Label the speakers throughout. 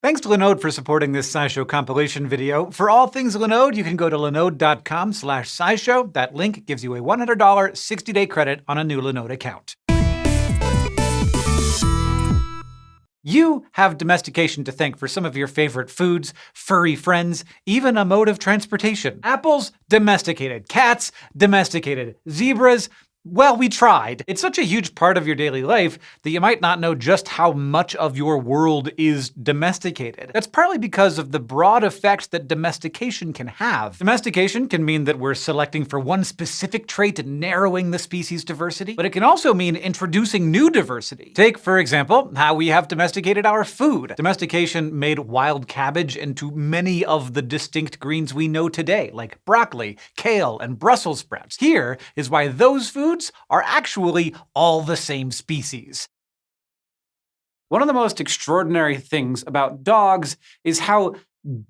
Speaker 1: Thanks to Linode for supporting this SciShow compilation video. For all things Linode, you can go to linode.com/SciShow. That link gives you a $100 60-day credit on a new Linode account. You have domestication to thank for some of your favorite foods, furry friends, even a mode of transportation. Apples, domesticated. Cats, domesticated. Zebras, well, we tried. It's such a huge part of your daily life that you might not know just how much of your world is domesticated. That's partly because of the broad effects that domestication can have. Domestication can mean that we're selecting for one specific trait and narrowing the species diversity, but it can also mean introducing new diversity. Take, for example, how we have domesticated our food. Domestication made wild cabbage into many of the distinct greens we know today, like broccoli, kale, and Brussels sprouts. Here is why those foods are actually all the same species. One of the most extraordinary things about dogs is how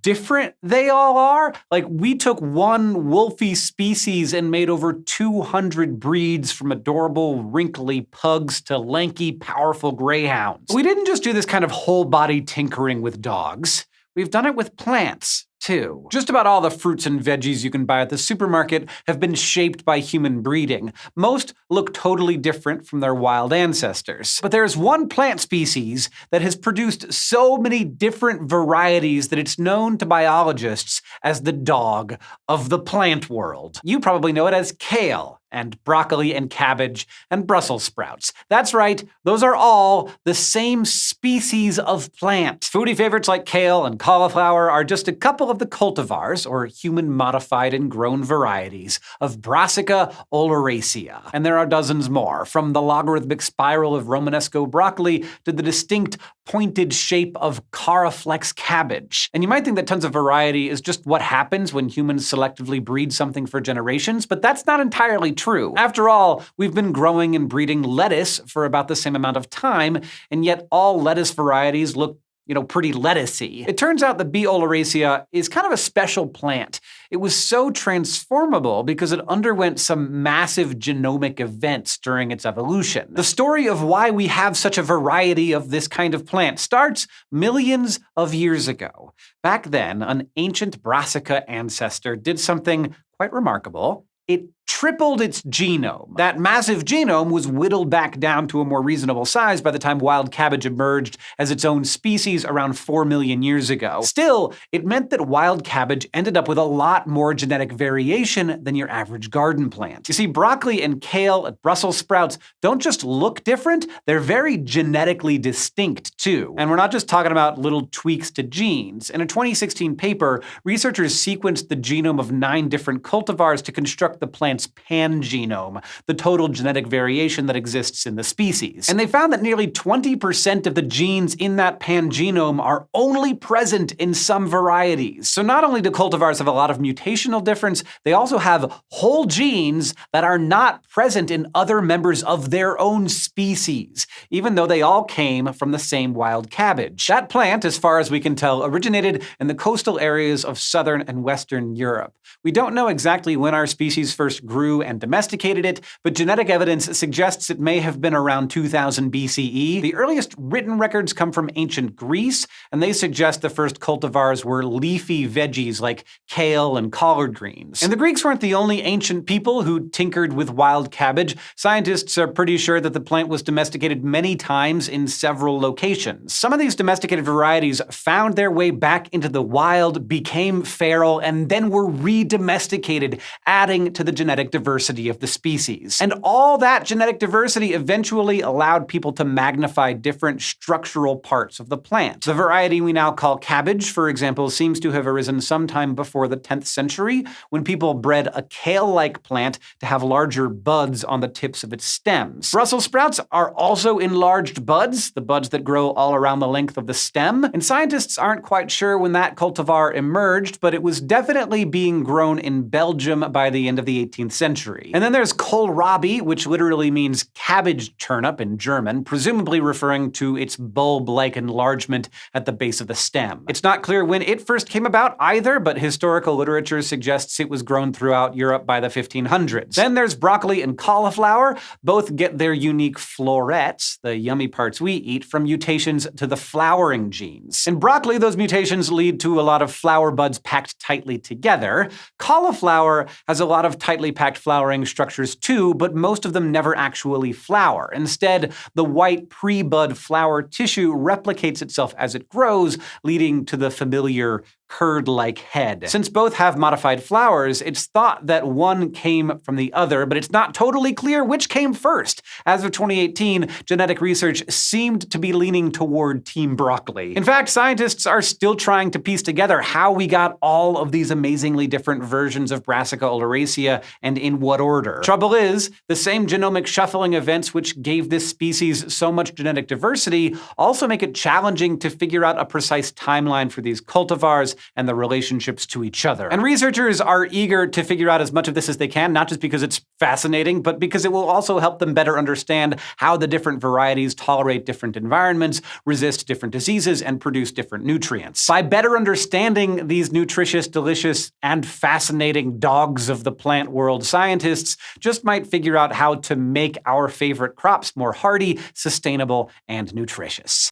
Speaker 1: different they all are. Like, we took one wolfy species and made over 200 breeds, from adorable, wrinkly pugs to lanky, powerful greyhounds. We didn't just do this kind of whole-body tinkering with dogs. We've done it with plants, too. Just about all the fruits and veggies you can buy at the supermarket have been shaped by human breeding. Most look totally different from their wild ancestors. But there's one plant species that has produced so many different varieties that it's known to biologists as the dog of the plant world. You probably know it as kale, and broccoli and cabbage and Brussels sprouts. That's right, those are all the same species of plant. Foodie favorites like kale and cauliflower are just a couple of the cultivars, or human-modified and grown varieties, of Brassica oleracea. And there are dozens more, from the logarithmic spiral of Romanesco broccoli to the distinct pointed shape of Cauliflex cabbage. And you might think that tons of variety is just what happens when humans selectively breed something for generations, but that's not entirely true. After all, we've been growing and breeding lettuce for about the same amount of time, and yet all lettuce varieties look pretty lettucey. It turns out that B. oleracea is kind of a special plant. It was so transformable because it underwent some massive genomic events during its evolution. The story of why we have such a variety of this kind of plant starts millions of years ago. Back then, an ancient Brassica ancestor did something quite remarkable. It tripled its genome. That massive genome was whittled back down to a more reasonable size by the time wild cabbage emerged as its own species around 4 million years ago. Still, it meant that wild cabbage ended up with a lot more genetic variation than your average garden plant. You see, broccoli and kale and Brussels sprouts don't just look different, they're very genetically distinct too. And we're not just talking about little tweaks to genes. In a 2016 paper, researchers sequenced the genome of 9 different cultivars to construct the plant's pangenome, the total genetic variation that exists in the species. And they found that nearly 20% of the genes in that pangenome are only present in some varieties. So not only do cultivars have a lot of mutational difference, they also have whole genes that are not present in other members of their own species, even though they all came from the same wild cabbage. That plant, as far as we can tell, originated in the coastal areas of southern and western Europe. We don't know exactly when our species first grew and domesticated it, but genetic evidence suggests it may have been around 2000 BCE. The earliest written records come from ancient Greece, and they suggest the first cultivars were leafy veggies like kale and collard greens. And the Greeks weren't the only ancient people who tinkered with wild cabbage. Scientists are pretty sure that the plant was domesticated many times in several locations. Some of these domesticated varieties found their way back into the wild, became feral, and then were re-domesticated, adding to the genetic diversity of the species. And all that genetic diversity eventually allowed people to magnify different structural parts of the plant. The variety we now call cabbage, for example, seems to have arisen sometime before the 10th century, when people bred a kale-like plant to have larger buds on the tips of its stems. Brussels sprouts are also enlarged buds, the buds that grow all around the length of the stem, and scientists aren't quite sure when that cultivar emerged, but it was definitely being grown in Belgium by the end of the 18th 19th century. And then there's kohlrabi, which literally means cabbage turnip in German, presumably referring to its bulb-like enlargement at the base of the stem. It's not clear when it first came about either, but historical literature suggests it was grown throughout Europe by the 1500s. Then there's broccoli and cauliflower. Both get their unique florets, the yummy parts we eat, from mutations to the flowering genes. In broccoli, those mutations lead to a lot of flower buds packed tightly together. Cauliflower has a lot of tightly packed flowering structures too, but most of them never actually flower. Instead, the white pre-bud flower tissue replicates itself as it grows, leading to the familiar curd-like head. Since both have modified flowers, it's thought that one came from the other, but it's not totally clear which came first. As of 2018, genetic research seemed to be leaning toward Team Broccoli. In fact, scientists are still trying to piece together how we got all of these amazingly different versions of Brassica oleracea and in what order. Trouble is, the same genomic shuffling events which gave this species so much genetic diversity also make it challenging to figure out a precise timeline for these cultivars and the relationships to each other. And researchers are eager to figure out as much of this as they can, not just because it's fascinating, but because it will also help them better understand how the different varieties tolerate different environments, resist different diseases, and produce different nutrients. By better understanding these nutritious, delicious, and fascinating dogs of the plant world, scientists just might figure out how to make our favorite crops more hardy, sustainable, and nutritious.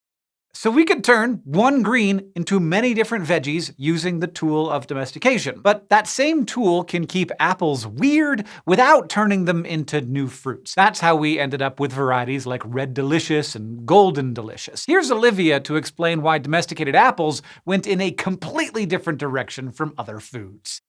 Speaker 1: So we could turn one green into many different veggies using the tool of domestication. But that same tool can keep apples weird without turning them into new fruits. That's how we ended up with varieties like Red Delicious and Golden Delicious. Here's Olivia to explain why domesticated apples went in a completely different direction from other foods.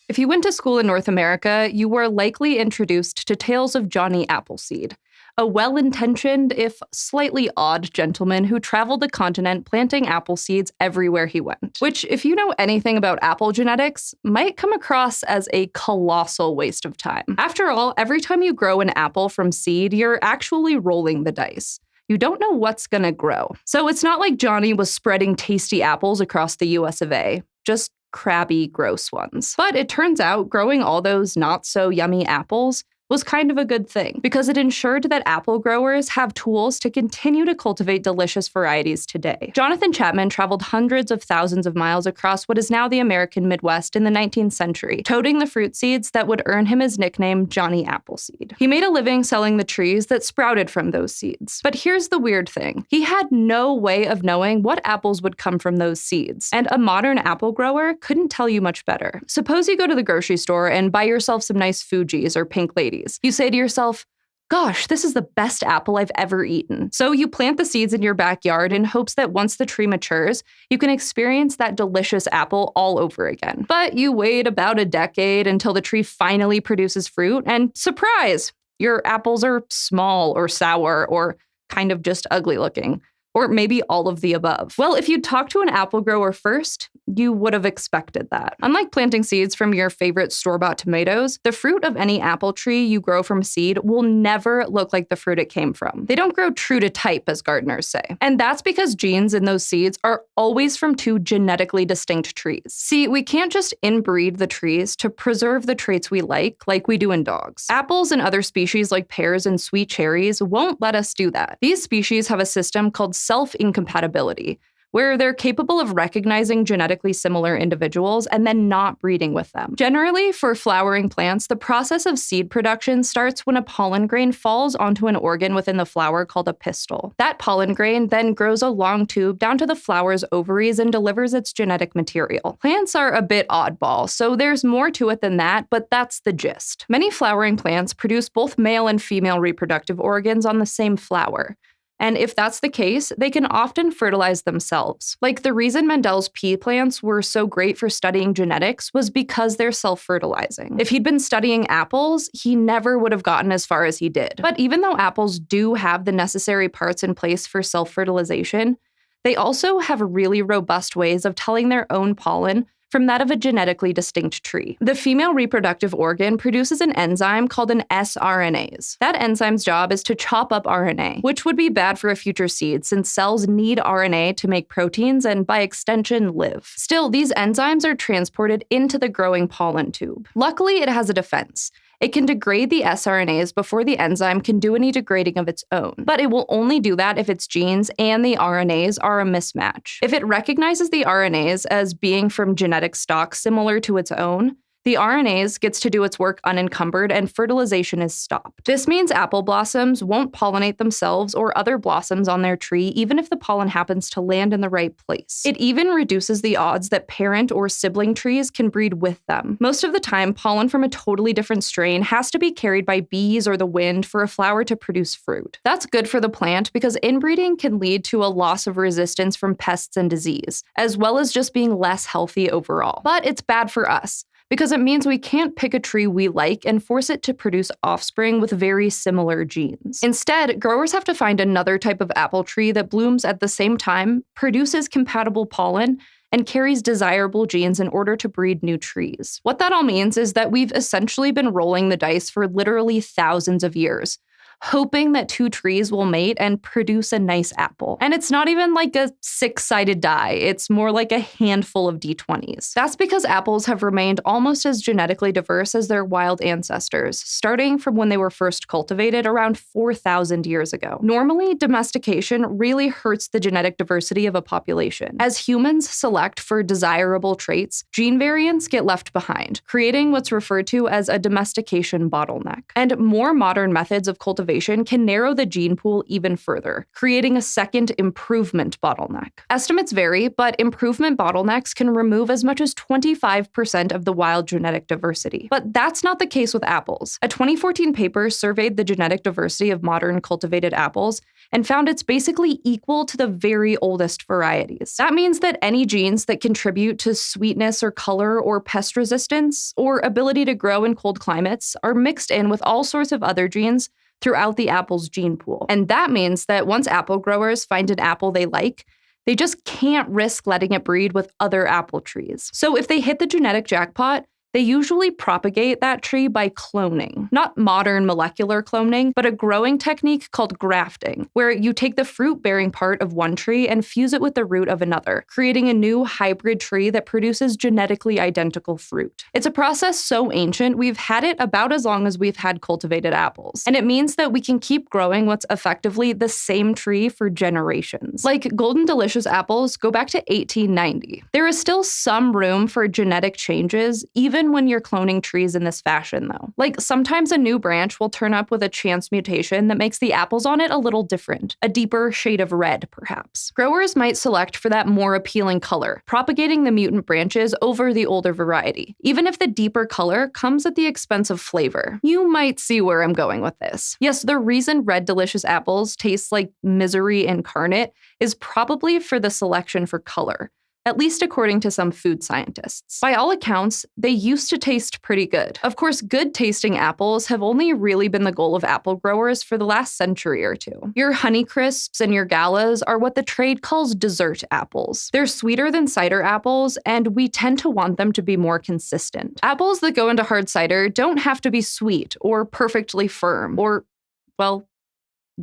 Speaker 2: If you went to school in North America, you were likely introduced to tales of Johnny Appleseed, a well-intentioned, if slightly odd gentleman who traveled the continent planting apple seeds everywhere he went. Which, if you know anything about apple genetics, might come across as a colossal waste of time. After all, every time you grow an apple from seed, you're actually rolling the dice. You don't know what's gonna grow. So it's not like Johnny was spreading tasty apples across the US of A, just crabby, gross ones. But it turns out growing all those not-so-yummy apples was kind of a good thing, because it ensured that apple growers have tools to continue to cultivate delicious varieties today. Jonathan Chapman traveled hundreds of thousands of miles across what is now the American Midwest in the 19th century, toting the fruit seeds that would earn him his nickname Johnny Appleseed. He made a living selling the trees that sprouted from those seeds. But here's the weird thing. He had no way of knowing what apples would come from those seeds, and a modern apple grower couldn't tell you much better. Suppose you go to the grocery store and buy yourself some nice Fuji's or Pink Ladies. You say to yourself, gosh, this is the best apple I've ever eaten. So you plant the seeds in your backyard in hopes that once the tree matures, you can experience that delicious apple all over again. But you wait about a decade until the tree finally produces fruit, and surprise, your apples are small or sour or kind of just ugly looking. Or maybe all of the above. Well, if you'd talked to an apple grower first, you would have expected that. Unlike planting seeds from your favorite store-bought tomatoes, the fruit of any apple tree you grow from seed will never look like the fruit it came from. They don't grow true to type, as gardeners say. And that's because genes in those seeds are always from two genetically distinct trees. See, we can't just inbreed the trees to preserve the traits we like we do in dogs. Apples and other species like pears and sweet cherries won't let us do that. These species have a system called self-incompatibility, where they're capable of recognizing genetically similar individuals and then not breeding with them. Generally, for flowering plants, the process of seed production starts when a pollen grain falls onto an organ within the flower called a pistil. That pollen grain then grows a long tube down to the flower's ovaries and delivers its genetic material. Plants are a bit oddball, so there's more to it than that, but that's the gist. Many flowering plants produce both male and female reproductive organs on the same flower. And if that's the case, they can often fertilize themselves. Like, the reason Mendel's pea plants were so great for studying genetics was because they're self-fertilizing. If he'd been studying apples, he never would have gotten as far as he did. But even though apples do have the necessary parts in place for self-fertilization, they also have really robust ways of telling their own pollen from that of a genetically distinct tree. The female reproductive organ produces an enzyme called an sRNase. That enzyme's job is to chop up RNA, which would be bad for a future seed since cells need RNA to make proteins and, by extension, live. Still, these enzymes are transported into the growing pollen tube. Luckily, it has a defense. It can degrade the sRNAs before the enzyme can do any degrading of its own, but it will only do that if its genes and the RNAs are a mismatch. If it recognizes the RNAs as being from genetic stock similar to its own, the RNase gets to do its work unencumbered and fertilization is stopped. This means apple blossoms won't pollinate themselves or other blossoms on their tree even if the pollen happens to land in the right place. It even reduces the odds that parent or sibling trees can breed with them. Most of the time, pollen from a totally different strain has to be carried by bees or the wind for a flower to produce fruit. That's good for the plant because inbreeding can lead to a loss of resistance from pests and disease, as well as just being less healthy overall. But it's bad for us, because it means we can't pick a tree we like and force it to produce offspring with very similar genes. Instead, growers have to find another type of apple tree that blooms at the same time, produces compatible pollen, and carries desirable genes in order to breed new trees. What that all means is that we've essentially been rolling the dice for literally thousands of years, hoping that two trees will mate and produce a nice apple. And it's not even like a six-sided die, it's more like a handful of D20s. That's because apples have remained almost as genetically diverse as their wild ancestors, starting from when they were first cultivated around 4,000 years ago. Normally, domestication really hurts the genetic diversity of a population. As humans select for desirable traits, gene variants get left behind, creating what's referred to as a domestication bottleneck. And more modern methods of cultivation can narrow the gene pool even further, creating a second improvement bottleneck. Estimates vary, but improvement bottlenecks can remove as much as 25% of the wild genetic diversity. But that's not the case with apples. A 2014 paper surveyed the genetic diversity of modern cultivated apples and found it's basically equal to the very oldest varieties. That means that any genes that contribute to sweetness or color or pest resistance or ability to grow in cold climates are mixed in with all sorts of other genes throughout the apple's gene pool. And that means that once apple growers find an apple they like, they just can't risk letting it breed with other apple trees. So if they hit the genetic jackpot, they usually propagate that tree by cloning. Not modern molecular cloning, but a growing technique called grafting, where you take the fruit-bearing part of one tree and fuse it with the root of another, creating a new hybrid tree that produces genetically identical fruit. It's a process so ancient, we've had it about as long as we've had cultivated apples. And it means that we can keep growing what's effectively the same tree for generations. Like Golden Delicious apples go back to 1890. There is still some room for genetic changes, even when you're cloning trees in this fashion, though. Like, sometimes a new branch will turn up with a chance mutation that makes the apples on it a little different, a deeper shade of red, perhaps. Growers might select for that more appealing color, propagating the mutant branches over the older variety, even if the deeper color comes at the expense of flavor. You might see where I'm going with this. Yes, the reason red delicious apples taste like misery incarnate is probably for the selection for color, at least according to some food scientists. By all accounts, they used to taste pretty good. Of course, good-tasting apples have only really been the goal of apple growers for the last century or two. Your Honeycrisps and your Galas are what the trade calls dessert apples. They're sweeter than cider apples, and we tend to want them to be more consistent. Apples that go into hard cider don't have to be sweet or perfectly firm or, well,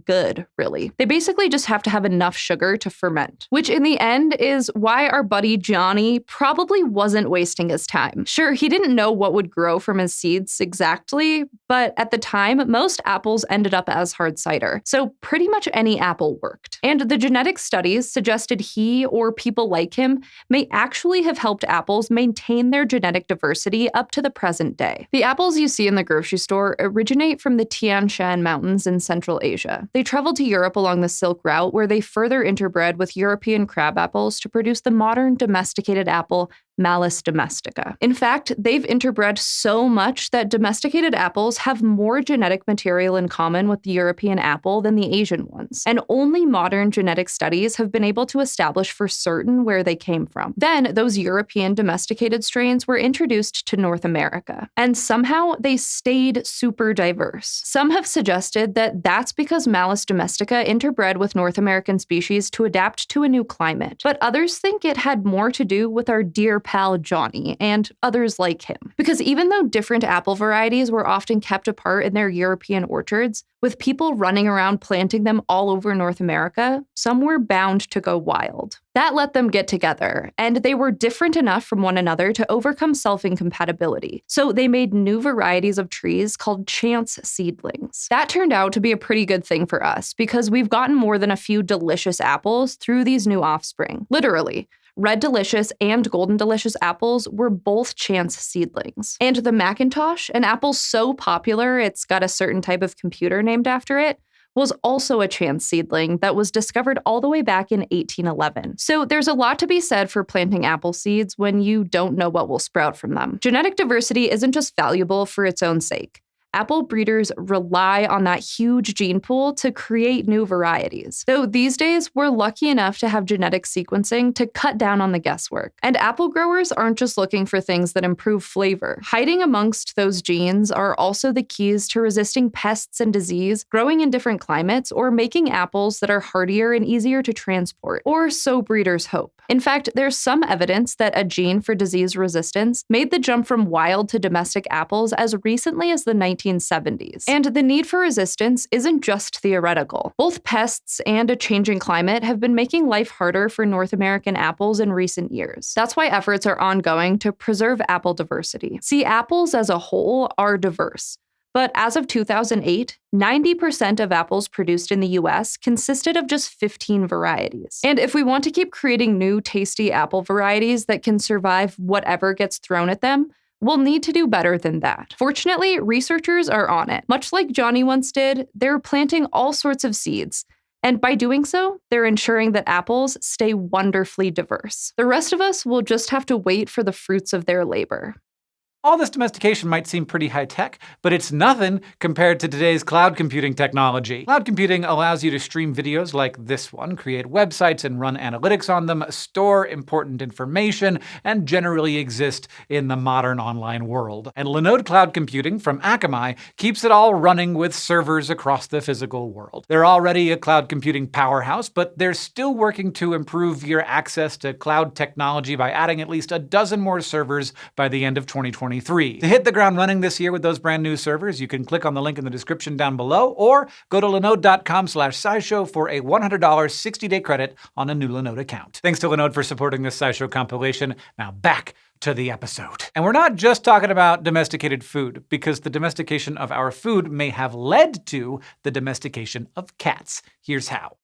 Speaker 2: good, really. They basically just have to have enough sugar to ferment, which in the end is why our buddy Johnny probably wasn't wasting his time. Sure, he didn't know what would grow from his seeds exactly, but at the time, most apples ended up as hard cider, so pretty much any apple worked. And the genetic studies suggested he or people like him may actually have helped apples maintain their genetic diversity up to the present day. The apples you see in the grocery store originate from the Tian Shan Mountains in Central Asia. They traveled to Europe along the Silk Route, where they further interbred with European crab apples to produce the modern domesticated apple, Malus domestica. In fact, they've interbred so much that domesticated apples have more genetic material in common with the European apple than the Asian ones. And only modern genetic studies have been able to establish for certain where they came from. Then, those European domesticated strains were introduced to North America. And somehow, they stayed super diverse. Some have suggested that that's because Malus domestica interbred with North American species to adapt to a new climate. But others think it had more to do with our dear pal Johnny and others like him. Because even though different apple varieties were often kept apart in their European orchards, with people running around planting them all over North America, some were bound to go wild. That let them get together, and they were different enough from one another to overcome self-incompatibility. So they made new varieties of trees called chance seedlings. That turned out to be a pretty good thing for us, because we've gotten more than a few delicious apples through these new offspring. Literally. Red Delicious and Golden Delicious apples were both chance seedlings. And the Macintosh, an apple so popular it's got a certain type of computer named after it, was also a chance seedling that was discovered all the way back in 1811. So there's a lot to be said for planting apple seeds when you don't know what will sprout from them. Genetic diversity isn't just valuable for its own sake. Apple breeders rely on that huge gene pool to create new varieties. Though these days, we're lucky enough to have genetic sequencing to cut down on the guesswork. And apple growers aren't just looking for things that improve flavor. Hiding amongst those genes are also the keys to resisting pests and disease, growing in different climates, or making apples that are hardier and easier to transport. Or so breeders hope. In fact, there's some evidence that a gene for disease resistance made the jump from wild to domestic apples as recently as the 1970s. And the need for resistance isn't just theoretical. Both pests and a changing climate have been making life harder for North American apples in recent years. That's why efforts are ongoing to preserve apple diversity. See, apples as a whole are diverse. But as of 2008, 90% of apples produced in the US consisted of just 15 varieties. And if we want to keep creating new, tasty apple varieties that can survive whatever gets thrown at them, we'll need to do better than that. Fortunately, researchers are on it. Much like Johnny once did, they're planting all sorts of seeds. And by doing so, they're ensuring that apples stay wonderfully diverse. The rest of us will just have to wait for the fruits of their labor.
Speaker 1: All this domestication might seem pretty high-tech, but it's nothing compared to today's cloud computing technology. Cloud computing allows you to stream videos like this one, create websites and run analytics on them, store important information, and generally exist in the modern online world. And Linode Cloud Computing from Akamai keeps it all running with servers across the physical world. They're already a cloud computing powerhouse, but they're still working to improve your access to cloud technology by adding at least a dozen more servers by the end of 2023. To hit the ground running this year with those brand new servers, you can click on the link in the description down below, or go to linode.com/scishow for a $100 60-day credit on a new Linode account. Thanks to Linode for supporting this SciShow compilation. Now back to the episode. And we're not just talking about domesticated food, because the domestication of our food may have led to the domestication of cats. Here's how.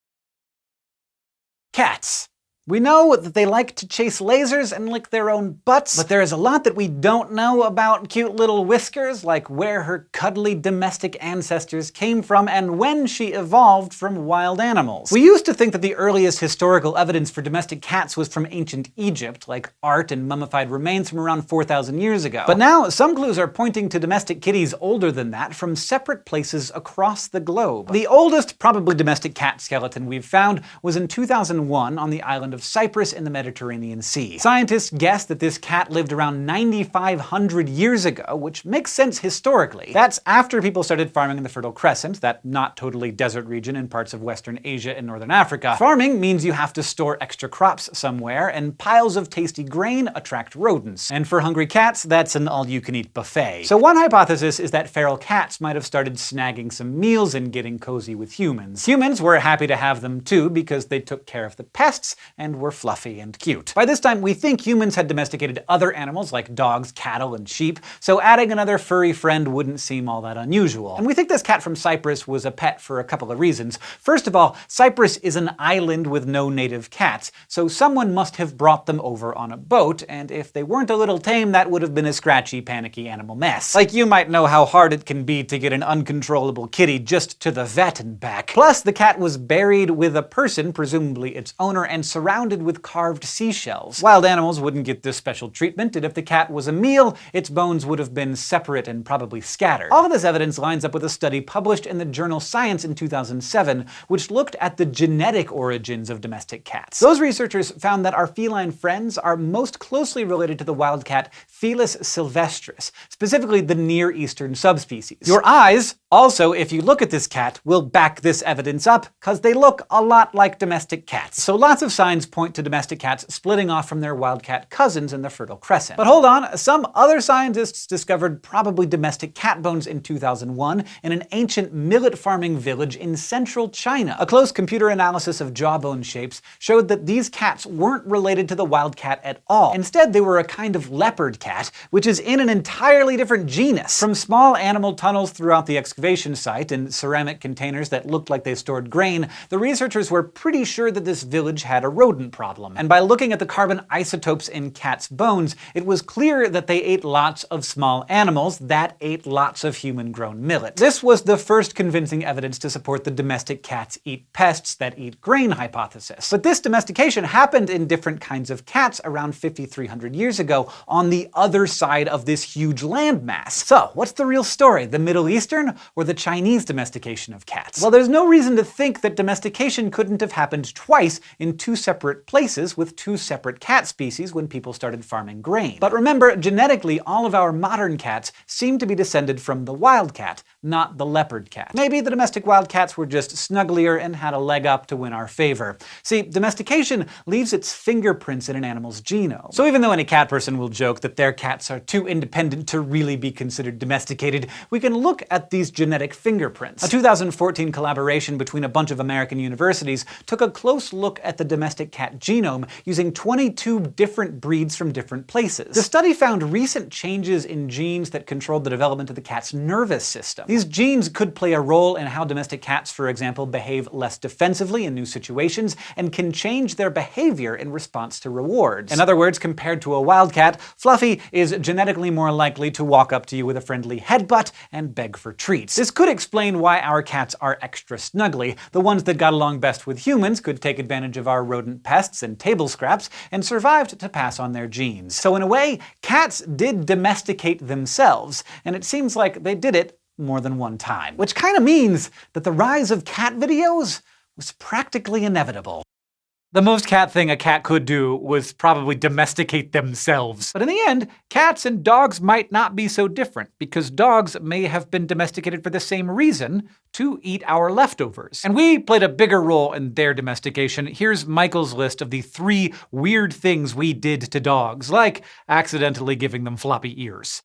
Speaker 1: Cats. We know that they like to chase lasers and lick their own butts, but there is a lot that we don't know about cute little Whiskers, like where her cuddly domestic ancestors came from and when she evolved from wild animals. We used to think that the earliest historical evidence for domestic cats was from ancient Egypt, like art and mummified remains from around 4,000 years ago. But now, some clues are pointing to domestic kitties older than that from separate places across the globe. The oldest probably domestic cat skeleton we've found was in 2001 on the island of Cyprus in the Mediterranean Sea. Scientists guess that this cat lived around 9,500 years ago, which makes sense historically. That's after people started farming in the Fertile Crescent, that not totally desert region in parts of Western Asia and Northern Africa. Farming means you have to store extra crops somewhere, and piles of tasty grain attract rodents. And for hungry cats, that's an all-you-can-eat buffet. So one hypothesis is that feral cats might have started snagging some meals and getting cozy with humans. Humans were happy to have them too, because they took care of the pests and were fluffy and cute. By this time, we think humans had domesticated other animals like dogs, cattle, and sheep, so adding another furry friend wouldn't seem all that unusual. And we think this cat from Cyprus was a pet for a couple of reasons. First of all, Cyprus is an island with no native cats, so someone must have brought them over on a boat, and if they weren't a little tame, that would have been a scratchy, panicky animal mess. Like, you might know how hard it can be to get an uncontrollable kitty just to the vet and back. Plus, the cat was buried with a person, presumably its owner, and surrounded with carved seashells. Wild animals wouldn't get this special treatment, and if the cat was a meal, its bones would have been separate and probably scattered. All of this evidence lines up with a study published in the journal Science in 2007, which looked at the genetic origins of domestic cats. Those researchers found that our feline friends are most closely related to the wild cat Felis sylvestris, specifically the Near Eastern subspecies. Your eyes, also, if you look at this cat, will back this evidence up, because they look a lot like domestic cats. So lots of scientists signs point to domestic cats splitting off from their wildcat cousins in the Fertile Crescent. But hold on, some other scientists discovered probably domestic cat bones in 2001 in an ancient millet farming village in central China. A close computer analysis of jawbone shapes showed that these cats weren't related to the wildcat at all. Instead, they were a kind of leopard cat, which is in an entirely different genus. From small animal tunnels throughout the excavation site and ceramic containers that looked like they stored grain, the researchers were pretty sure that this village had a rodent problem. And by looking at the carbon isotopes in cats' bones, it was clear that they ate lots of small animals that ate lots of human-grown millet. This was the first convincing evidence to support the domestic cats eat pests that eat grain hypothesis. But this domestication happened in different kinds of cats around 5,300 years ago on the other side of this huge landmass. So, what's the real story? The Middle Eastern or the Chinese domestication of cats? Well, there's no reason to think that domestication couldn't have happened twice in two separate places with two separate cat species when people started farming grain. But remember, genetically, all of our modern cats seem to be descended from the wildcat, not the leopard cat. Maybe the domestic wildcats were just snugglier and had a leg up to win our favor. See, domestication leaves its fingerprints in an animal's genome. So even though any cat person will joke that their cats are too independent to really be considered domesticated, we can look at these genetic fingerprints. A 2014 collaboration between a bunch of American universities took a close look at the domestic cat genome using 22 different breeds from different places. The study found recent changes in genes that controlled the development of the cat's nervous system. These genes could play a role in how domestic cats, for example, behave less defensively in new situations and can change their behavior in response to rewards. In other words, compared to a wildcat, Fluffy is genetically more likely to walk up to you with a friendly headbutt and beg for treats. This could explain why our cats are extra snuggly. The ones that got along best with humans could take advantage of our rodent pests and table scraps and survived to pass on their genes. So in a way, cats did domesticate themselves, and it seems like they did it more than one time. Which kind of means that the rise of cat videos was practically inevitable. The most cat thing a cat could do was probably domesticate themselves. But in the end, cats and dogs might not be so different, because dogs may have been domesticated for the same reason, to eat our leftovers. And we played a bigger role in their domestication. Here's Michael's list of the 3 weird things we did to dogs, like accidentally giving them floppy ears.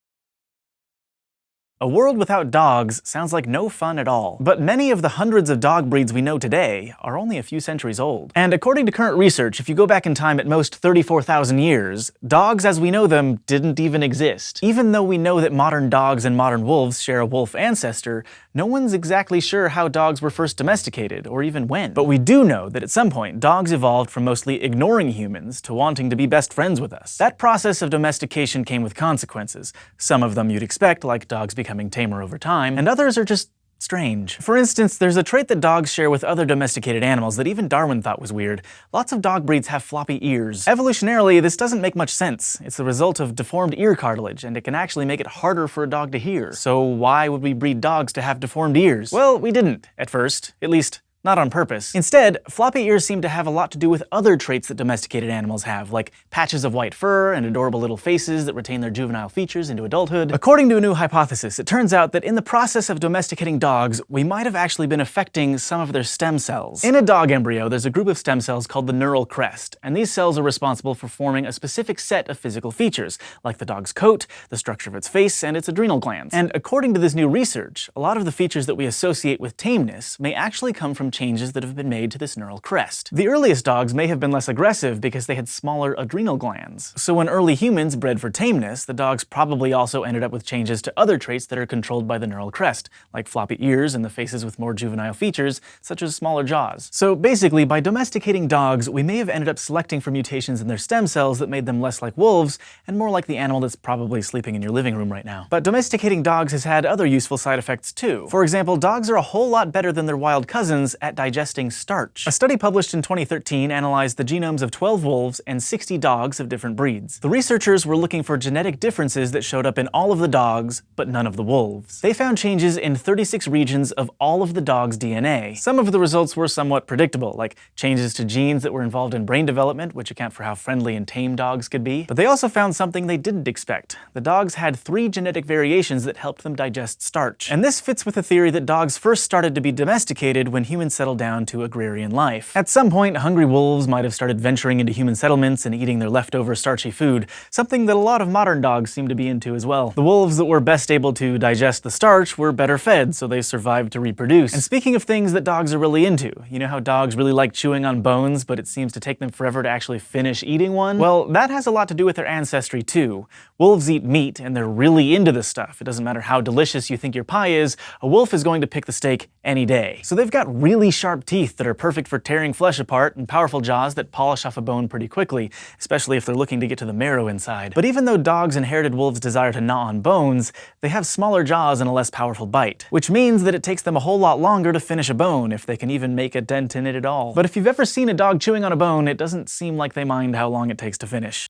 Speaker 3: A world without dogs sounds like no fun at all. But many of the hundreds of dog breeds we know today are only a few centuries old. And according to current research, if you go back in time at most 34,000 years, dogs as we know them didn't even exist. Even though we know that modern dogs and modern wolves share a wolf ancestor, no one's exactly sure how dogs were first domesticated, or even when. But we do know that at some point, dogs evolved from mostly ignoring humans to wanting to be best friends with us. That process of domestication came with consequences. Some of them you'd expect, like dogs becoming tamer over time, and others are just strange. For instance, there's a trait that dogs share with other domesticated animals that even Darwin thought was weird. Lots of dog breeds have floppy ears. Evolutionarily, this doesn't make much sense. It's the result of deformed ear cartilage, and it can actually make it harder for a dog to hear. So why would we breed dogs to have deformed ears? Well, we didn't, at first. At least, not on purpose. Instead, floppy ears seem to have a lot to do with other traits that domesticated animals have, like patches of white fur and adorable little faces that retain their juvenile features into adulthood. According to a new hypothesis, it turns out that in the process of domesticating dogs, we might have actually been affecting some of their stem cells. In a dog embryo, there's a group of stem cells called the neural crest, and these cells are responsible for forming a specific set of physical features, like the dog's coat, the structure of its face, and its adrenal glands. And according to this new research, a lot of the features that we associate with tameness may actually come from changes that have been made to this neural crest. The earliest dogs may have been less aggressive because they had smaller adrenal glands. So when early humans bred for tameness, the dogs probably also ended up with changes to other traits that are controlled by the neural crest, like floppy ears and the faces with more juvenile features, such as smaller jaws. So basically, by domesticating dogs, we may have ended up selecting for mutations in their stem cells that made them less like wolves and more like the animal that's probably sleeping in your living room right now. But domesticating dogs has had other useful side effects too. For example, dogs are a whole lot better than their wild cousins at digesting starch. A study published in 2013 analyzed the genomes of 12 wolves and 60 dogs of different breeds. The researchers were looking for genetic differences that showed up in all of the dogs, but none of the wolves. They found changes in 36 regions of all of the dogs' DNA. Some of the results were somewhat predictable, like changes to genes that were involved in brain development, which account for how friendly and tame dogs could be. But they also found something they didn't expect. The dogs had 3 genetic variations that helped them digest starch. And this fits with the theory that dogs first started to be domesticated when humans humans settled down to agrarian life. At some point, hungry wolves might have started venturing into human settlements and eating their leftover starchy food, something that a lot of modern dogs seem to be into as well. The wolves that were best able to digest the starch were better fed, so they survived to reproduce. And speaking of things that dogs are really into, you know how dogs really like chewing on bones, but it seems to take them forever to actually finish eating one? Well, that has a lot to do with their ancestry too. Wolves eat meat, and they're really into this stuff. It doesn't matter how delicious you think your pie is, a wolf is going to pick the steak any day. So they've got really sharp teeth that are perfect for tearing flesh apart, and powerful jaws that polish off a bone pretty quickly, especially if they're looking to get to the marrow inside. But even though dogs inherited wolves' desire to gnaw on bones, they have smaller jaws and a less powerful bite, which means that it takes them a whole lot longer to finish a bone, if they can even make a dent in it at all. But if you've ever seen a dog chewing on a bone, it doesn't seem like they mind how long it takes to finish.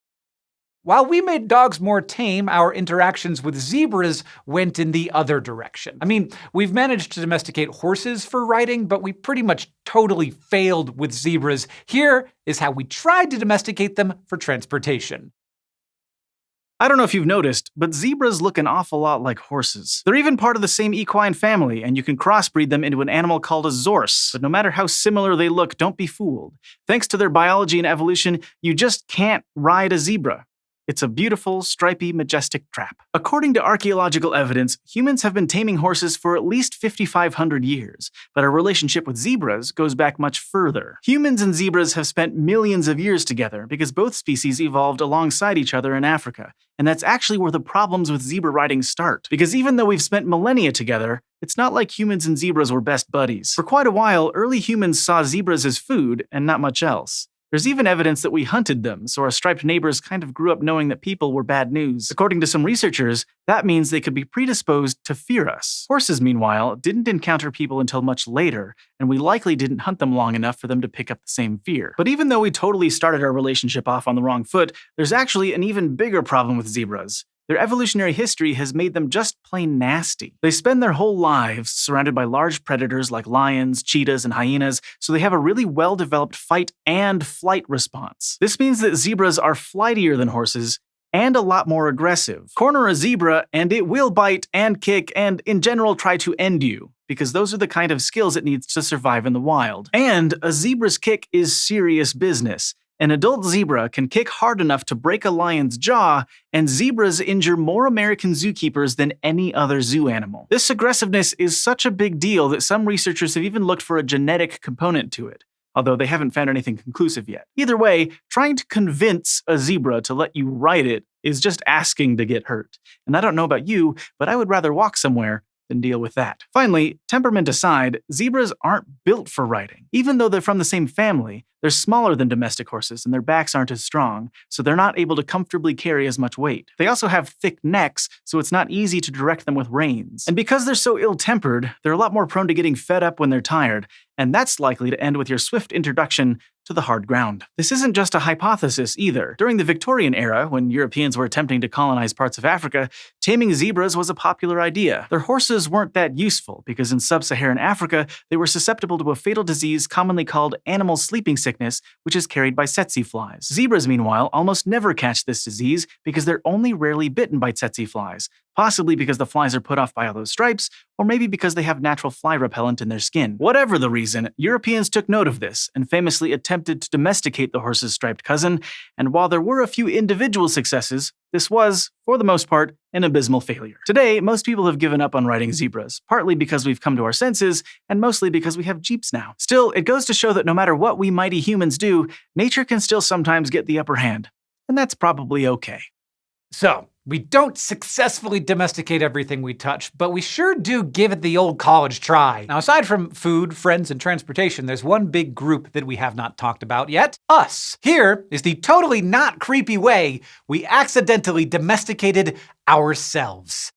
Speaker 1: While we made dogs more tame, our interactions with zebras went in the other direction. I mean, we've managed to domesticate horses for riding, but we pretty much totally failed with zebras. Here is how we tried to domesticate them for transportation.
Speaker 3: I don't know if you've noticed, but zebras look an awful lot like horses. They're even part of the same equine family, and you can crossbreed them into an animal called a zorse. But no matter how similar they look, don't be fooled. Thanks to their biology and evolution, you just can't ride a zebra. It's a beautiful, stripy, majestic trap. According to archaeological evidence, humans have been taming horses for at least 5,500 years, but our relationship with zebras goes back much further. Humans and zebras have spent millions of years together because both species evolved alongside each other in Africa, and that's actually where the problems with zebra riding start. Because even though we've spent millennia together, it's not like humans and zebras were best buddies. For quite a while, early humans saw zebras as food and not much else. There's even evidence that we hunted them, so our striped neighbors kind of grew up knowing that people were bad news. According to some researchers, that means they could be predisposed to fear us. Horses, meanwhile, didn't encounter people until much later, and we likely didn't hunt them long enough for them to pick up the same fear. But even though we totally started our relationship off on the wrong foot, there's actually an even bigger problem with zebras. Their evolutionary history has made them just plain nasty. They spend their whole lives surrounded by large predators like lions, cheetahs, and hyenas, so they have a really well-developed fight and flight response. This means that zebras are flightier than horses and a lot more aggressive. Corner a zebra and it will bite and kick and, in general, try to end you, because those are the kind of skills it needs to survive in the wild. And a zebra's kick is serious business. An adult zebra can kick hard enough to break a lion's jaw, and zebras injure more American zookeepers than any other zoo animal. This aggressiveness is such a big deal that some researchers have even looked for a genetic component to it, although they haven't found anything conclusive yet. Either way, trying to convince a zebra to let you ride it is just asking to get hurt. And I don't know about you, but I would rather walk somewhere than deal with that. Finally, temperament aside, zebras aren't built for riding. Even though they're from the same family, they're smaller than domestic horses and their backs aren't as strong, so they're not able to comfortably carry as much weight. They also have thick necks, so it's not easy to direct them with reins. And because they're so ill-tempered, they're a lot more prone to getting fed up when they're tired, and that's likely to end with your swift introduction to the hard ground. This isn't just a hypothesis either. During the Victorian era, when Europeans were attempting to colonize parts of Africa, taming zebras was a popular idea. Their horses weren't that useful, because in sub-Saharan Africa, they were susceptible to a fatal disease commonly called animal sleeping sickness, which is carried by tsetse flies. Zebras, meanwhile, almost never catch this disease because they're only rarely bitten by tsetse flies, possibly because the flies are put off by all those stripes, or maybe because they have natural fly repellent in their skin. Whatever the reason, Europeans took note of this and famously attempted to domesticate the horse's striped cousin, and while there were a few individual successes, this was, for the most part, an abysmal failure. Today, most people have given up on riding zebras, partly because we've come to our senses, and mostly because we have Jeeps now. Still, it goes to show that no matter what we mighty humans do, nature can still sometimes get the upper hand. And that's probably okay.
Speaker 1: So, we don't successfully domesticate everything we touch, but we sure do give it the old college try. Now, aside from food, friends, and transportation, there's one big group that we have not talked about yet: us. Here is the totally not creepy way we accidentally domesticated ourselves.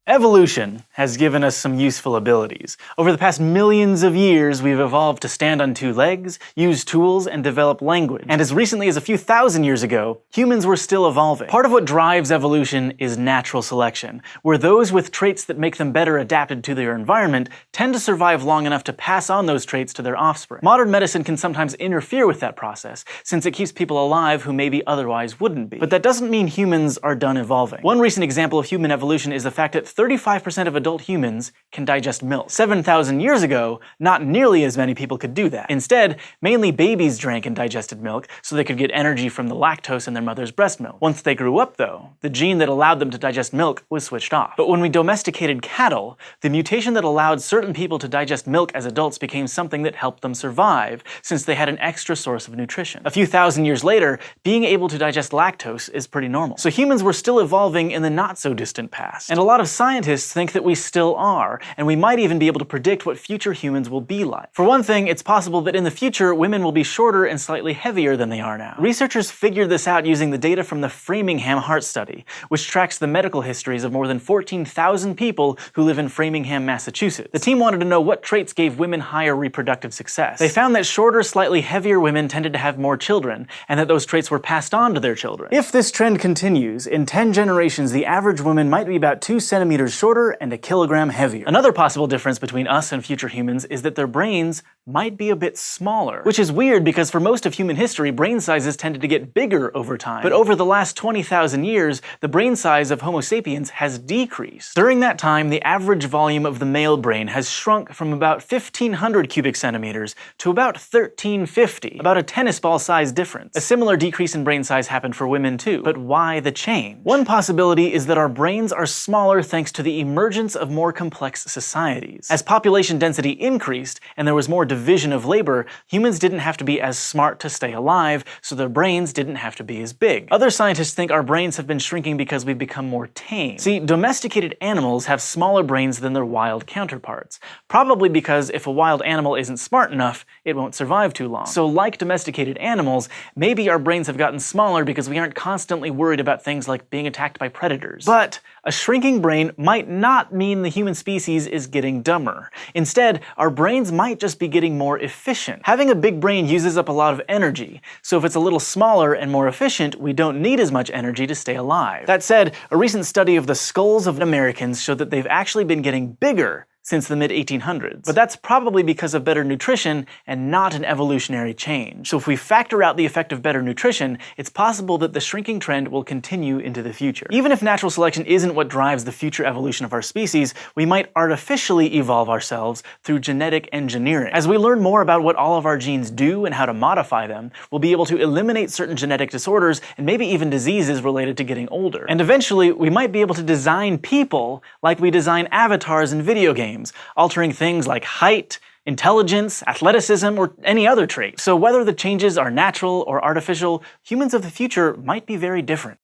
Speaker 3: Evolution has given us some useful abilities. Over the past millions of years, we've evolved to stand on two legs, use tools, and develop language. And as recently as a few thousand years ago, humans were still evolving. Part of what drives evolution is natural selection, where those with traits that make them better adapted to their environment tend to survive long enough to pass on those traits to their offspring. Modern medicine can sometimes interfere with that process, since it keeps people alive who maybe otherwise wouldn't be. But that doesn't mean humans are done evolving. One recent example of human evolution is the fact that 35% of adult humans can digest milk. 7,000 years ago, not nearly as many people could do that. Instead, mainly babies drank and digested milk so they could get energy from the lactose in their mother's breast milk. Once they grew up, though, the gene that allowed them to digest milk was switched off. But when we domesticated cattle, the mutation that allowed certain people to digest milk as adults became something that helped them survive, since they had an extra source of nutrition. A few thousand years later, being able to digest lactose is pretty normal. So humans were still evolving in the not-so-distant past. And a lot of scientists think that we still are, and we might even be able to predict what future humans will be like. For one thing, it's possible that in the future, women will be shorter and slightly heavier than they are now. Researchers figured this out using the data from the Framingham heart study, which tracks the medical histories of more than 14,000 people who live in Framingham, Massachusetts. The team wanted to know what traits gave women higher reproductive success. They found that shorter, slightly heavier women tended to have more children, and that those traits were passed on to their children. If this trend continues, in 10 generations the average woman might be about 2 centimeters shorter and a kilogram heavier. Another possible difference between us and future humans is that their brains might be a bit smaller. Which is weird because for most of human history, brain sizes tended to get bigger over time. But over the last 20,000 years, the brain size of Homo sapiens has decreased. During that time, the average volume of the male brain has shrunk from about 1,500 cubic centimeters to about 1,350, about a tennis ball size difference. A similar decrease in brain size happened for women too. But why the change? One possibility is that our brains are smaller thanks to the emergence of more complex societies. As population density increased and there was more division of labor, humans didn't have to be as smart to stay alive, so their brains didn't have to be as big. Other scientists think our brains have been shrinking because we've become more tame. See, domesticated animals have smaller brains than their wild counterparts, probably because if a wild animal isn't smart enough, it won't survive too long. So like domesticated animals, maybe our brains have gotten smaller because we aren't constantly worried about things like being attacked by predators. But a shrinking brain might not mean the human species is getting dumber. Instead, our brains might just be getting more efficient. Having a big brain uses up a lot of energy, so if it's a little smaller and more efficient, we don't need as much energy to stay alive. That said, a recent study of the skulls of Americans showed that they've actually been getting bigger since the mid-1800s. But that's probably because of better nutrition and not an evolutionary change. So if we factor out the effect of better nutrition, it's possible that the shrinking trend will continue into the future. Even if natural selection isn't what drives the future evolution of our species, we might artificially evolve ourselves through genetic engineering. As we learn more about what all of our genes do and how to modify them, we'll be able to eliminate certain genetic disorders and maybe even diseases related to getting older. And eventually, we might be able to design people like we design avatars in video games, altering things like height, intelligence, athleticism, or any other trait. So whether the changes are natural or artificial, humans of the future might be very different.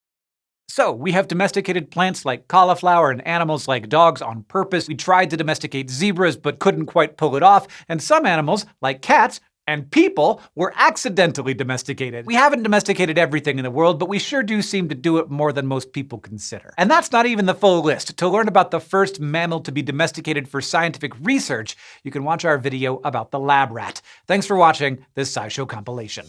Speaker 1: So, we have domesticated plants like cauliflower and animals like dogs on purpose. We tried to domesticate zebras but couldn't quite pull it off. And some animals, like cats, and people were accidentally domesticated. We haven't domesticated everything in the world, but we sure do seem to do it more than most people consider. And that's not even the full list. To learn about the first mammal to be domesticated for scientific research, you can watch our video about the lab rat. Thanks for watching this SciShow compilation.